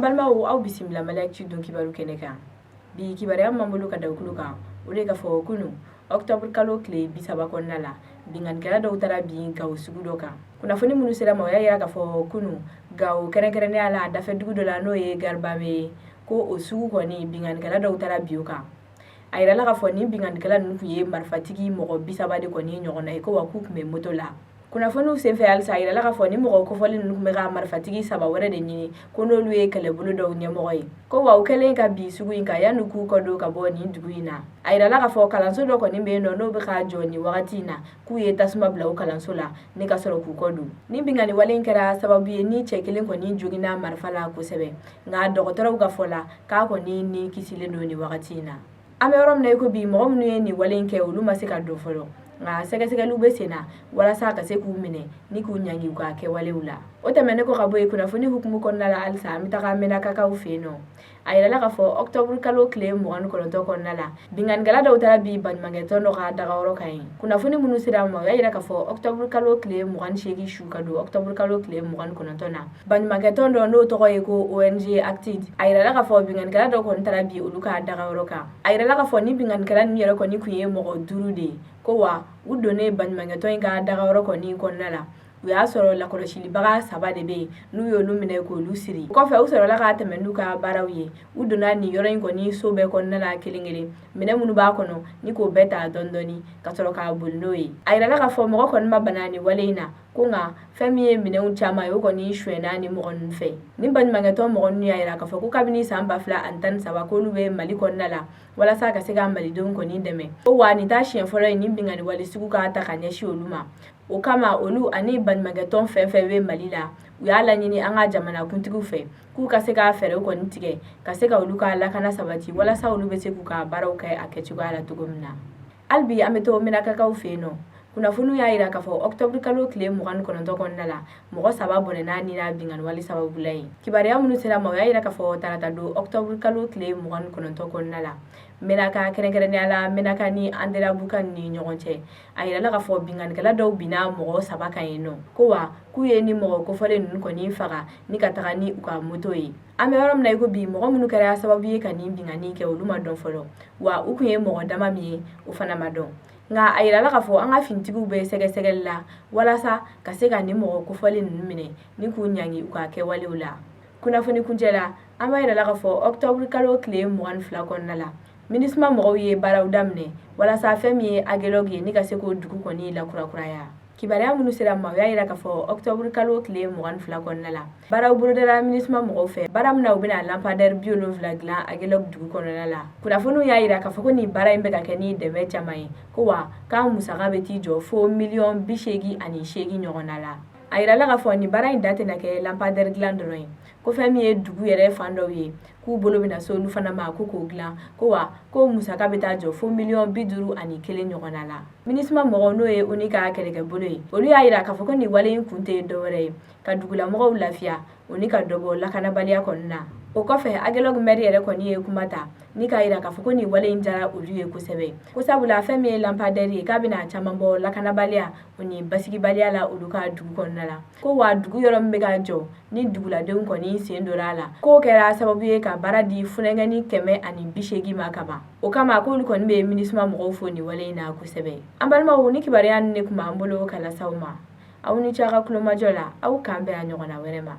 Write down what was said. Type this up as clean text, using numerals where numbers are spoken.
balimaw aw bisimila Maliyactu don kibaru kɛnɛ kan. Bi kibaruya m'an bolo ka da o kulo kan. O de ka fɔ kunu octobre kalo tile 30 kɔnɔna la binganikɛla dɔw taara bin Gawo sugu dɔ kan. Kunnafoni minnu sera ma o y'a yira ka fɔ kunu Gawo kɛrɛnkɛrɛnnenya la dafɛ dugu dɔ la n'o ye Garibambe ko o sugu kɔni binganikɛla dɔw taara bin o kan. A yirala ka fɔ ni binganikɛla ninnu tun ye marifatigi mɔgɔ 30 de kɔni ɲɔgɔnna ye ko wa k'u tun bɛ moto la. Kunnafoniw senfɛ halisa a yirala ka fɔ ni mɔgɔ kofɔli ninnu tun bɛ ka marifatigi 3 wɛrɛ de ɲini ko n'olu ye kɛlɛbolo dɔw ɲɛmɔgɔ ye. Ko wa u kɛlen ka bin sugu in kan yanni k'u kɔdon ka bɔ nin dugu in na. A yirala ka fɔ kalanso dɔ kɔni bɛ yen nɔ n'o bɛ ka jɔ nin wagati in na k'u ye tasuma bila o kalanso la ni ka sɔrɔ k'u kɔdon. Ni bingani wale in kɛra sababu ye ni cɛ kelen kɔni joginna marifa la kosɛbɛ nka dɔgɔtɔrɔw ka fɔ la k'a kɔni ni kisilen don nin wagati in na. An bɛ yɔrɔ min na i ko bi mɔgɔ minnu ye nin wale in kɛ olu ma se ka don fɔlɔ. Nka sɛgɛsɛgɛliw bɛ sen na walasa ka se k'u minɛ ni k'u ɲangi u ka kɛwalew la. O tɛmɛnen kɔ ka bɔ yen kunnafoni hukumu kɔnɔna la halisa an bɛ taga Menakakaw fɛ yen nɔ. A yirala ka fɔ octobre kalo tile 29 kɔnɔna la binganikɛla dɔw taara bin baɲumankɛ tɔn dɔ ka dagayɔrɔ kan yen. Kunnafoni minnu sera ma o y'a yira ka fɔ octobre kalo tile 28 su ka don octobre kalo tile 29 na baɲumankɛ tɔn dɔ n'o tɔgɔ ye ko ONG Actid. A yirala ka fɔ binganikɛla dɔw kɔni taara bin olu ka dagayɔrɔ kan. A yirala ka fɔ ni binganikɛla ninnu yɛrɛ kɔni tun ye mɔgɔ 5 de ye ko wa u donnen baɲumankɛ tɔn in ka dagayɔrɔ kɔni kɔnɔna la. U y'a sɔrɔ lakɔlɔsilibaga 3 de bɛ yen n'u y'olu minɛ k'olu siri. O kɔfɛ u sɔrɔla ka tɛmɛ n'u ka baaraw ye. U donna nin yɔrɔ in kɔni so bɛɛ kɔnɔna la kelen kelen. Minɛ minnu b'a kɔnɔ ni k'o bɛɛ ta dɔɔni dɔɔni ka sɔrɔ k'a boli n'o ye. A yirala ka fɔ mɔgɔ kɔni ma bana nin wale in na ko nka fɛn min ye minɛnw caman ye o kɔni suɲɛna ni mɔgɔ ninnu fɛ. Ni baɲumankɛ tɔn mɔgɔ ninnu y'a yira ka fɔ ko kabini san 2013 k'olu bɛ Mali kɔnɔna la walasa ka se ka malidenw kɔni dɛmɛ. Ko wa nin t'a siɲɛ fɔlɔ ye ni bingani wale sugu ka ta ka ɲɛsin olu ma. O kama olu ani baɲumankɛ tɔn fɛn fɛn bɛ Mali la u y'a laɲini an ka jamanakuntigiw fɛ k'u ka se ka fɛɛrɛw kɔni tigɛ ka se ka olu ka lakana sabati walasa olu bɛ se k'u ka baaraw kɛ a kɛcogoya la cogo min na. Hali bi an bɛ to Menakakaw fɛ yen nɔ. Kunnafoniw y'a yira ka fɔ octobre kalo tile 29 kɔnɔna la mɔgɔ 3 bɔnɛna ni na bingani wale sababula ye. Kibaruya minnu sera ma o y'a yira ka fɔ tarata don octobre kalo tile 29 kɔnɔna la Menaka kɛrɛnkɛrɛnnenya la Menaka ni Anderabuka ni ɲɔgɔn cɛ. A yirala ka fɔ binganikɛla dɔw binna mɔgɔ 3 kan yen nɔ ko wa k'u ye ni mɔgɔ kofɔlen ninnu kɔni faga ni ka taga ni u ka moto ye. An bɛ yɔrɔ min na i ko bi mɔgɔ minnu kɛra sababu ye ka nin bingani kɛ olu ma dɔn fɔlɔ wa u tun ye mɔgɔ dama min ye o fana ma dɔn. Nka a yirala ka fɔ an ka finitigiw bɛ sɛgɛsɛgɛli la walasa ka se ka nin mɔgɔ kofɔlen ninnu minɛ ni k'u ɲangi u ka kɛwalew la. Kunnafoni kuncɛ la an b'a yirala ka fɔ octobre kalo tile 22 kɔnɔna la MINUSMA mɔgɔw ye baaraw daminɛ walasa fɛn min ye agéologue ye ni ka se k'o dugu kɔni lakurakuraya. Kibaruya minnu sera ma o y'a yira ka fɔ octobre kalo tile 22 kɔnɔna la baaraw bolodala MINUSMA mɔgɔw fɛ baara min na u bɛna lampadaire 70 dilan agéologue dugu kɔnɔna la. Kunnafoniw y'a yira ka fɔ ko nin baara in bɛ ka kɛ ni dɛmɛ caman ye ko wa k'a musaka bɛ t'i jɔ fo $88,000 ɲɔgɔnna la. A yirala ka fɔ nin baara in da tɛna kɛ lampadaire dilan dɔrɔn ye ko fɛn min ye dugu yɛrɛ fan dɔw ye k'u bolo bɛna se olu fana ma ko k'o dilan ko wa ko musaka bɛ taa jɔ fo $51,000 ɲɔgɔnna la. MINUSMA mɔgɔw n'o ye ONU ka kɛlɛkɛbolo ye olu y'a yira k'a fɔ ko nin wale in kun tɛ dɔwɛrɛ ye ka dugulamɔgɔw lafiya o ni ka dɔ bɔ lakanabaliya kɔni na. O kɔfɛ agéologue maire yɛrɛ kɔni ye kuma ta ni k'a yira k'a fɔ ko nin wale in diyara olu ye kosɛbɛ ko sabula fɛn min ye lampadaire ye k'a bɛna caman bɔ lakanabaliya o ni basigibaliya la olu ka dugu kɔnɔna la ko wa dugu yɔrɔ min bɛ ka jɔ ni duguladenw kɔni sen donna a la k'o kɛra sababu ye ka baara di funɛgɛni 180 ma kaban. O kama k'olu kɔni bɛ MINUSMA mɔgɔw fo nin wale in na kosɛbɛ. An balimaw ni kibaruya ninnu de tun b'an bolo ka lase aw ma. Aw ni ce aw ka tulomajɔ la aw k'an bɛn a ɲɔgɔnna wɛrɛ ma.